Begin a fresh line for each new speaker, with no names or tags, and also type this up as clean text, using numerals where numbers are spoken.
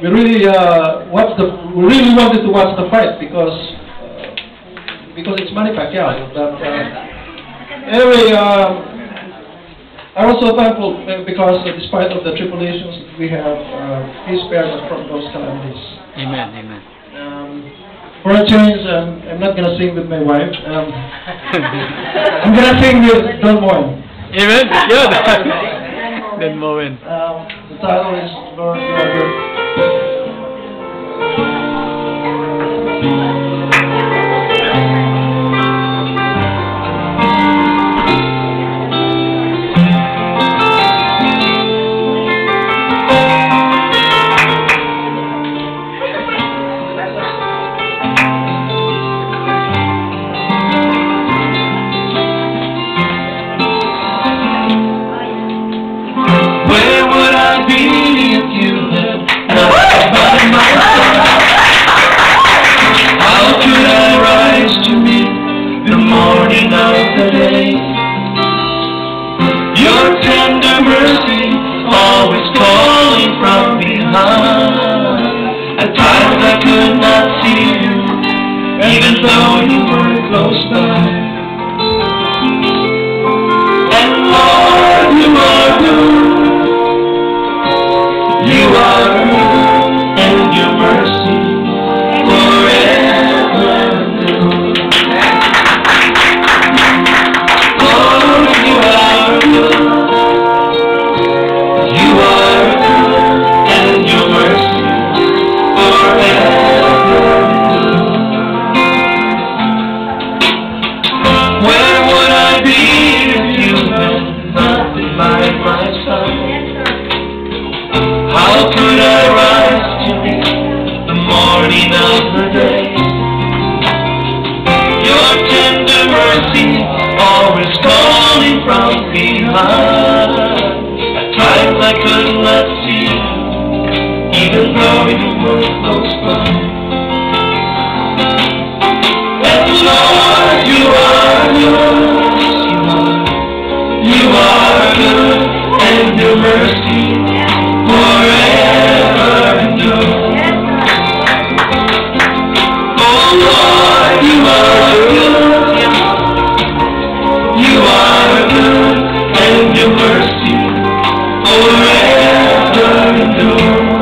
we really we really wanted to watch the fight because it's Manny Pacquiao. But anyway, I'm also thankful because despite of the tribulations that we have, He spared us from those calamities.
Amen, amen.
For a change, I'm not gonna sing with my wife. I'm gonna sing with Don Moen.
Amen. Good. Don Moen.
The title is Lord, You Are Good.
How could I rise to meet the morning of the day? Your tender mercy always calling from behind. At times I could not see you, even though you were close by. And Lord, you are good. You are good, and your mercy forever new. Lord, you are good. You are good, and your mercy forever new. Where would I be if you had not been by my side? How could I rise to meet the morning of the day? Your tender mercy always calling from behind. At times I could not see you, even though you were close by. And Lord, you are good. You are good, and your mercy forever endure. Oh Lord, you are good. You are good, and your mercy forever endure.